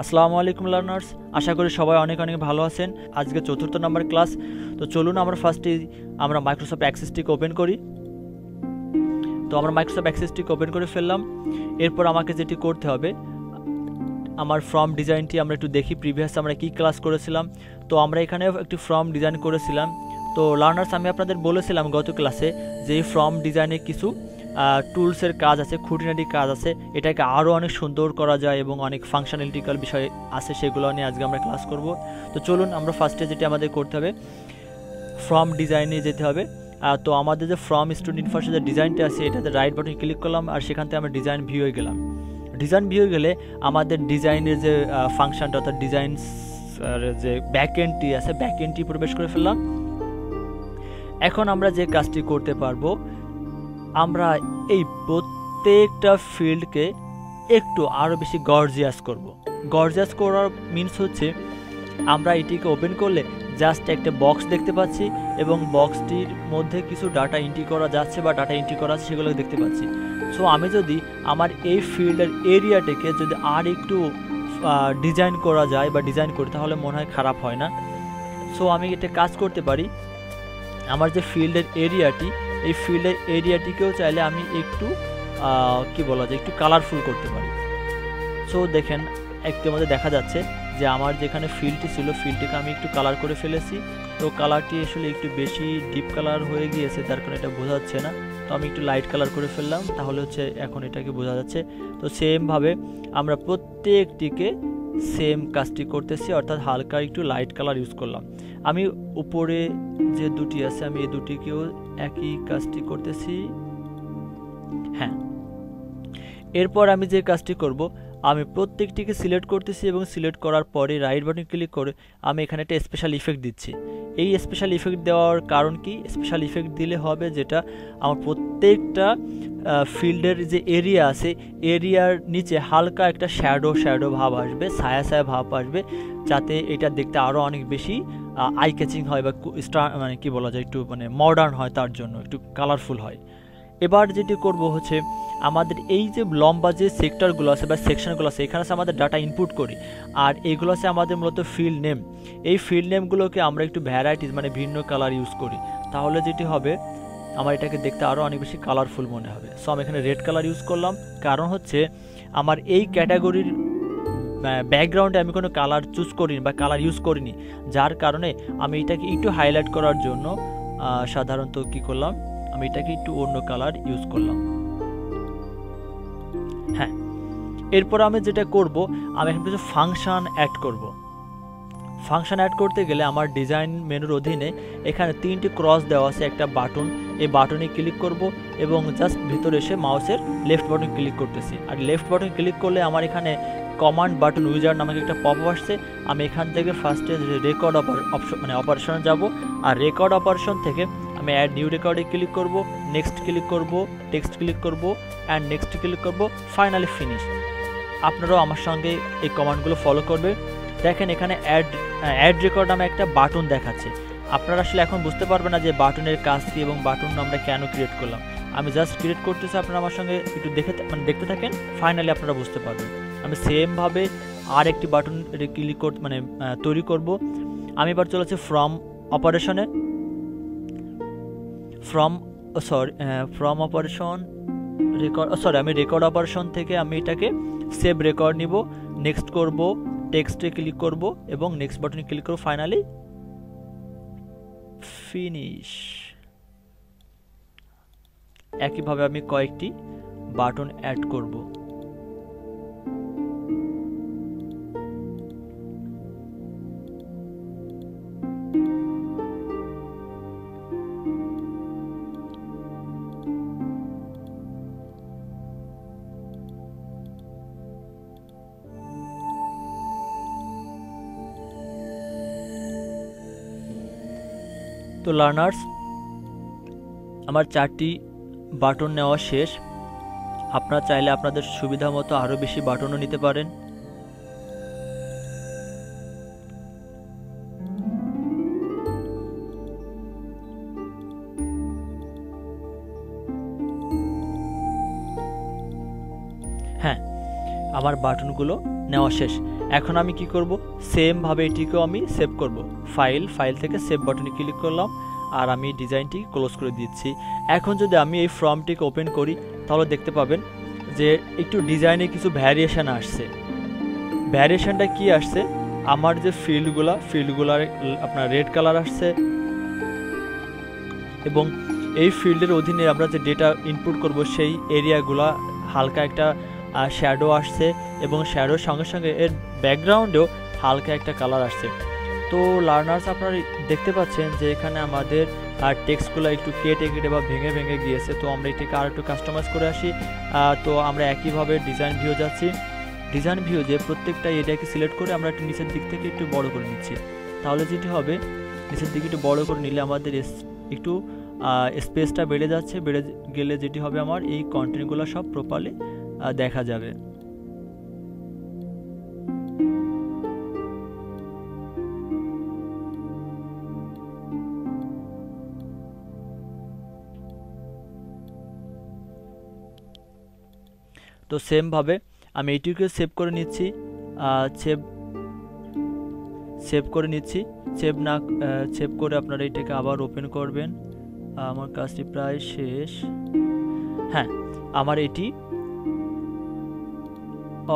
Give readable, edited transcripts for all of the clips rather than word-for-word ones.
আসসালামু আলাইকুম লার্নার্স, আশা করি সবাই অনেক অনেক ভালো আছেন। আজকে ৪র্থ নম্বর ক্লাস। তো চলুন আমরা ফার্স্টে মাইক্রোসফট অ্যাক্সেসটিকে ওপেন করি। তো আমরা মাইক্রোসফট অ্যাক্সেসটিকে ওপেন করে ফেললাম। এরপর আমাকে যেটি করতে হবে, আমার ফর্ম ডিজাইনটি আমরা একটু দেখি। প্রিভিয়াস আমরা কি ক্লাস করেছিলাম। তো আমরা এখানে একটি ফর্ম ডিজাইন করেছিলাম। তো লার্নার্স, আমি আপনাদের বলেছিলাম গত ক্লাসে যে এই ফর্ম ডিজাইনে কিছু টুলসের কাজ আছে, খুঁটিনাটি কাজ আছে, এটাকে আরও অনেক সুন্দর করা যায় এবং অনেক ফাংশনালিটিক্যাল বিষয় আছে, সেগুলো নিয়ে আজকে আমরা ক্লাস করব। তো চলুন আমরা ফার্স্টে যেটি আমাদের করতে হবে, ফর্ম ডিজাইনে যেতে হবে। তো আমাদের যে ফর্ম স্টুডেন্ট ইনফরমেশন যে ডিজাইনটা আছে, এটাতে রাইট বাটনে ক্লিক করলাম আর সেখান থেকে আমরা ডিজাইন ভিউয়ে গেলাম। ডিজাইন ভিউয়ে গেলে আমাদের ডিজাইনের যে ফাংশনটা অর্থাৎ ডিজাইন যে ব্যাকএন্ডটি আছে, ব্যাকএন্ডটি প্রবেশ করে ফেললাম। এখন আমরা যে কাজটি করতে পারবো, আমরা এই প্রত্যেকটা ফিল্ডকে একটু আরও বেশি গর্জিয়াস করব। গর্জিয়াস করার মিনস হচ্ছে, আমরা এটিকে ওপেন করলে জাস্ট একটা বক্স দেখতে পাচ্ছি এবং বক্সটির মধ্যে কিছু ডাটা এন্ট্রি করা যাচ্ছে বা ডাটা এন্ট্রি করা আছে, সেগুলো দেখতে পাচ্ছি। সো আমি যদি আমার এই ফিল্ডের এরিয়াটাকে যদি আর একটু ডিজাইন করা যায় বা ডিজাইন করি, তাহলে মনে হয় খারাপ হয় না। সো আমি এটা কাজ করতে পারি, আমার যে ফিল্ডের এরিয়াটি, এই ফিল্ডের এরিয়াটিকেও চাইলে আমি একটু কি বলা যায়, একটু কালারফুল করতে পারি। সো দেখেন, একটু আমাদের দেখা যাচ্ছে যে আমার যেখানে ফিল্ডটি ছিল, ফিল্ডটিকে আমি একটু কালার করে ফেলেছি। তো কালারটি আসলে একটু বেশি ডিপ কালার হয়ে গিয়েছে, যার কারণে এটা বোঝা যাচ্ছে না। তো আমি একটু লাইট কালার করে ফেললাম, তাহলে হচ্ছে এখন এটাকে বোঝা যাচ্ছে। তো সেমভাবে আমরা প্রত্যেকটিকে সেম কাজটি করতেছি, অর্থাৎ হালকা একটু লাইট কালার ইউজ করলাম। আমি উপরে যে দুটি আছে, আমি এই দুটিকেও একই কাজটি করতেছি। হ্যাঁ, এরপর আমি যে কাজটি করব, আমি প্রত্যেকটিকে সিলেক্ট করতেছি এবং সিলেক্ট করার পরে রাইট বাটন ক্লিক করে আমি এখানে একটা স্পেশাল ইফেক্ট দিচ্ছি। এই স্পেশাল ইফেক্ট দেওয়ার কারণ কি, স্পেশাল ইফেক্ট দিলে হবে যেটা আমার প্রত্যেকটা ফিল্ডের যে এরিয়া আছে, এরিয়ার নিচে হালকা একটা শ্যাডো ভাব আসবে, ছায়া ভাব আসবে, যাতে এটা দেখতে আরও অনেক বেশি আই ক্যাচিং হয় বা মানে কি বলা যায়, একটু মানে মডার্ন হয়, তার জন্য একটু কালারফুল হয়। এবার যেটি করব হচ্ছে, আমাদের এই যে লম্বা যে সেক্টরগুলো আছে বা সেকশনগুলো আছে, এখানে আমাদের ডাটা ইনপুট করি, আর এইগুলো আছে আমাদের মূলত ফিল্ড নেম। এই ফিল্ড নেমগুলোকে আমরা একটু ভ্যারাইটিস মানে ভিন্ন কালার ইউজ করি, তাহলে যেটি হবে আমার এটাকে দেখতে আরও অনেক বেশি কালারফুল মনে হবে। সো আমি এখানে রেড কালার ইউজ করলাম, কারণ হচ্ছে আমার এই ক্যাটাগরির ব্যাকগ্রাউন্ডে আমি কোনো কালার চুজ করিনি বা কালার ইউজ করিনি, যার কারণে আমি এটাকে একটু হাইলাইট করার জন্য সাধারণত কি করলাম, আমি এটাকে একটু অন্য কালার ইউজ করলাম। হ্যাঁ, এরপর আমি যেটা করব, আমি এখানে কিছু ফাংশন অ্যাড করব। ফাংশন অ্যাড করতে গেলে আমার ডিজাইন মেনুর অধীনে এখানে 3টি ক্রস দেওয়া আছে, একটা বাটন। এই বাটনে ক্লিক করব এবং জাস্ট ভিতরে এসে মাউসের লেফট বাটন ক্লিক করতেছি। আর লেফট বাটন ক্লিক করলে আমার এখানে কমান্ড বাটন উইজার্ড নামক একটা পপ আসছে। আমি এখান থেকে ফার্স্টে রেকর্ড অপশন মানে অপারেশনে যাব, আর রেকর্ড অপারেশন থেকে আমি অ্যাড নিউ রেকর্ডে ক্লিক করব, নেক্সট ক্লিক করব, টেক্সট ক্লিক করব, অ্যান্ড নেক্সট ক্লিক করব, ফাইনালি ফিনিশ। আপনারাও আমার সঙ্গে এই কমান্ডগুলো ফলো করবে। দেখেন এখানে অ্যাড রেকর্ড নামে একটা বাটন দেখাচ্ছে। আপনারা আসলে এখন বুঝতে পারবেন না যে বাটনের কাজ কী এবং বাটন আমরা কেন ক্রিয়েট করলাম। আমি জাস্ট ক্রিয়েট করতেছি, আপনারা আমার সঙ্গে একটু দেখতে থাকেন, ফাইনালি আপনারা বুঝতে পারবেন। আমি সেমভাবে আর একটি বাটন ক্লিক তৈরি করব। আমি এবার চলেছি ফ্রম অপারেশনে, আমি রেকর্ড অপারেশন থেকে আমি এটাকে সেভ রেকর্ড নিব, নেক্সট করব, টেক্সটে ক্লিক করব এবং নেক্সট বাটনে ক্লিক করব, ফাইনালি ফিনিশ। একইভাবে আমি কয়েকটি বাটন অ্যাড করব। তো লার্নার্স, আমার 4টি বাটন নেওয়া শেষ। আপনারা চাইলে আপনাদের সুবিধা মতো আরও বেশি বাটনও নিতে পারেন। হ্যাঁ, আমার বাটনগুলো নেওয়া শেষ। এখন আমি কি করব, সেম ভাবে এটিকেও আমি সেভ করব। ফাইল থেকে সেভ বাটনে ক্লিক করলাম আর আমি ডিজাইনটি ক্লোজ করে দিচ্ছি। এখন যদি আমি এই ফর্মটিকে ওপেন করি তাহলে দেখতে পাবেন যে একটু ডিজাইনে কিছু ভ্যারিয়েশন আসছে। ভ্যারিয়েশনটা কি আসছে, আমার যে ফিল্ডগুলার আপনার রেড কালার আসছে এবং এই ফিল্ডের অধীনে আমরা যে ডেটা ইনপুট করব সেই এরিয়াগুলা হালকা একটা শ্যাডো আসছে এবং শ্যাডোর সঙ্গে সঙ্গে এর ব্যাকগ্রাউন্ডেও হালকা একটা কালার আসছে। তো লার্নার্স আপনারা দেখতে পাচ্ছেন যে এখানে আমাদের টেক্সটগুলো একটু কেটে বা ভেঙে গিয়েছে। তো আমরা এটাকে আর একটু কাস্টমাইজ করে আসি। তো আমরা একইভাবে ডিজাইন ভিউ যাচ্ছি। ডিজাইন ভিউ যে প্রত্যেকটা এরিয়াকে সিলেক্ট করে আমরা একটু নিচের দিক থেকে একটু বড় করে নিচ্ছি। তাহলে যেটি হবে, নিচের দিকে একটু বড় করে নিলে আমাদের একটু স্পেসটা বেড়ে যাচ্ছে। বেড়ে গেলে যেটি হবে, আমার এই কন্টেন্টগুলো সব প্রপারলি দেখা যাবে। তো সেম ভাবে আমি এইটিকে সেভ করে নিচ্ছি। সেভ করে আপনারা এটাকে আবার ওপেন করবেন। আমার কাজটি প্রায় শেষ। হ্যাঁ, আমার এটি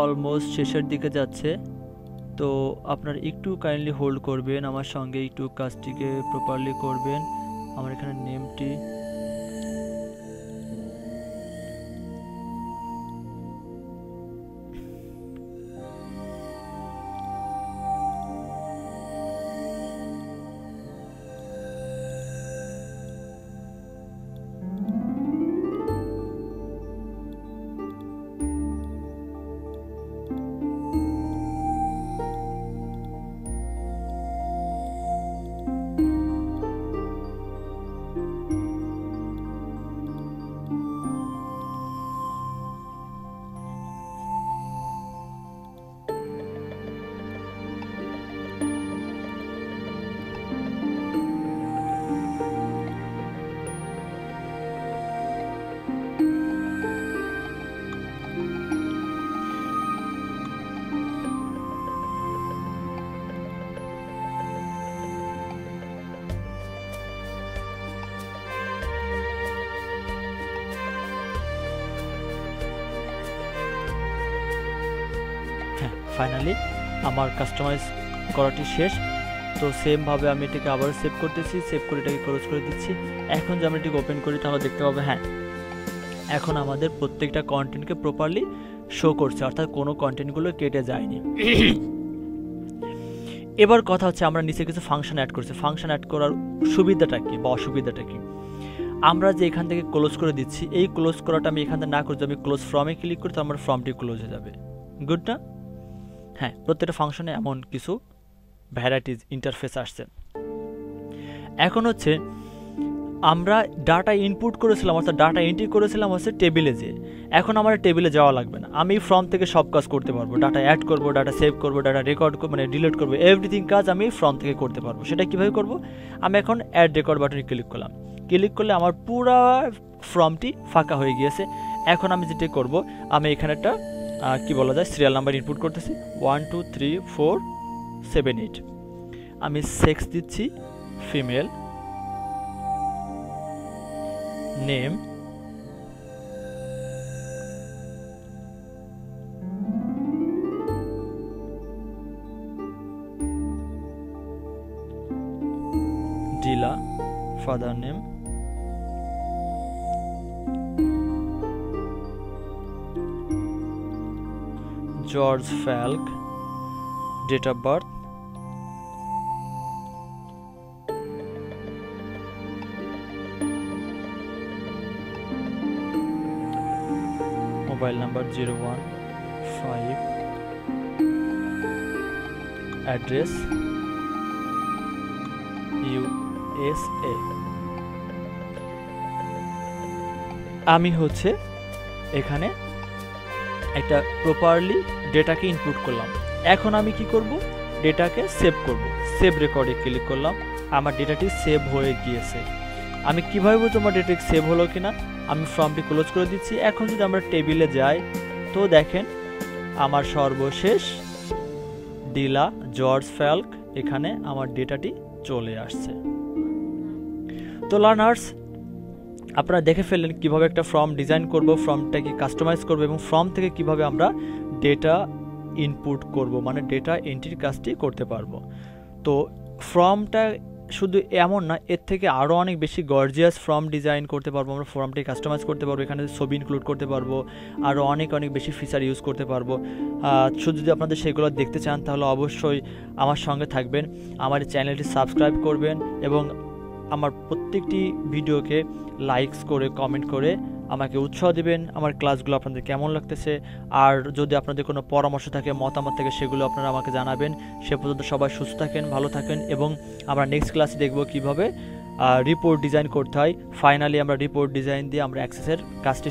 অলমোস্ট শেষের দিকে যাচ্ছে। তো আপনারা একটু কাইন্ডলি হোল্ড করবেন, আমার সঙ্গে একটু কাজটিকে প্রপারলি করবেন। আমার এখানে নেমটি ফাইনালি আমার কাস্টমাইজ করাটি শেষ। তো সেম ভাবে আমি এটাকে আবার সেভ করতেছি, সেভ করে এটাকে ক্লোজ করে দিচ্ছি। এখন যদি আমরা এটাকে ওপেন করি তাহলে দেখতে পাবো, হ্যাঁ, এখন আমাদের প্রত্যেকটা কন্টেন্টকে প্রপারলি শো করছে, অর্থাৎ কোনো কন্টেন্টগুলো কেটে যায়নি। এবার কথা হচ্ছে, আমরা নিচে কিছু ফাংশন অ্যাড করছি। ফাংশন অ্যাড করার সুবিধাটা কি বা অসুবিধাটা কি? আমরা যে এখান থেকে ক্লোজ করে দিচ্ছি, এই ক্লোজ করাটা আমি এখান থেকে না করে আমি ক্লোজ ফর্মে ক্লিক করি, তো আমার ফর্মটি ক্লোজ হয়ে যাবে। গুড না? হ্যাঁ, প্রত্যেকটা ফাংশনে এমন কিছু ভ্যারাইটিজ ইন্টারফেস আসছে। এখন হচ্ছে আমরা ডাটা ইনপুট করেছিলাম, অর্থাৎ ডাটা এন্ট্রি করেছিলাম হচ্ছে টেবিলে যেয়ে। এখন আমার টেবিলে যাওয়া লাগবে না, আমি ফর্ম থেকে সব কাজ করতে পারবো। ডাটা অ্যাড করবো, ডাটা সেভ করবো, ডাটা রেকর্ড মানে ডিলিট করবো, এভরিথিং কাজ আমি ফর্ম থেকে করতে পারবো। সেটা কীভাবে করবো? আমি এখন অ্যাড রেকর্ড বাটনে ক্লিক করলাম। ক্লিক করলে আমার পুরো ফর্মটি ফাঁকা হয়ে গিয়েছে। এখন আমি যেটা করবো, আমি এখানে একটা কি বলা যায় সিরিয়াল নাম্বার ইনপুট করতেছি 1 2 3 4 7 8। আমি সেক্স দিচ্ছি female, name Della, father name George Falk, date of birth mobile number 015, address USA। আমি হচ্ছে এখানে একটা প্রপারলি ডেটাকে ইনপুট করলাম। এখন আমি কি করব? ডেটাকে সেভ করব। সেভ রেকর্ডে ক্লিক করলাম, আমার ডেটাটি সেভ হয়ে গিয়েছে। আমি কিভাবে বুঝবো আমার ডেটাটি সেভ হলো কিনা? আমি ফর্মটি ক্লোজ করে দিচ্ছি। এখন যদি আমরা টেবিলে যাই তো দেখেন আমার সর্বশেষ ডিলা জর্জ ফ্যাল্ক, এখানে আমার ডেটাটি চলে আসছে। তো লার্নার্স, আপনারা দেখে ফেললেন কিভাবে একটা ফর্ম ডিজাইন করব, ফর্মটাকে কাস্টমাইজ করব এবং ফর্ম থেকে কিভাবে আমরা ডেটা ইনপুট করব, মানে ডেটা এন্ট্রির কাজটি করতে পারবো। তো ফর্মটা শুধু এমন না, এর থেকে আরও অনেক বেশি গর্জিয়াস ফর্ম ডিজাইন করতে পারবো আমরা, ফর্মটি কাস্টমাইজ করতে পারবো, এখানে ছবি ইনক্লুড করতে পারবো, আরও অনেক বেশি ফিচার ইউজ করতে পারবো। শুধু যদি আপনাদের সেগুলো দেখতে চান তাহলে অবশ্যই আমার সঙ্গে থাকবেন, আমার চ্যানেলটি সাবস্ক্রাইব করবেন এবং আমার প্রত্যেকটি ভিডিওকে লাইকস করে কমেন্ট করে আমাকে উৎসাহ দিবেন, আমার ক্লাসগুলো আপনাদের কেমন লাগতেছে। আর যদি আপনাদের কোনো পরামর্শ থাকে, মতামত থাকে, সেগুলো আপনারা আমাকে জানাবেন। সে পর্যন্ত সবাই সুস্থ থাকেন, ভালো থাকেন এবং আমরা নেক্সট ক্লাসে দেখব কিভাবে রিপোর্ট ডিজাইন করতে হয়। ফাইনালি আমরা রিপোর্ট ডিজাইন দিয়ে আমরা অ্যাক্সেসের কাজটি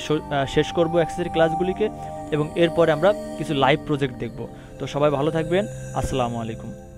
শেষ করব, অ্যাক্সেসের ক্লাসগুলিকে, এবং এরপরে আমরা কিছু লাইভ প্রজেক্ট দেখব। তো সবাই ভালো থাকবেন, আসসালামু আলাইকুম।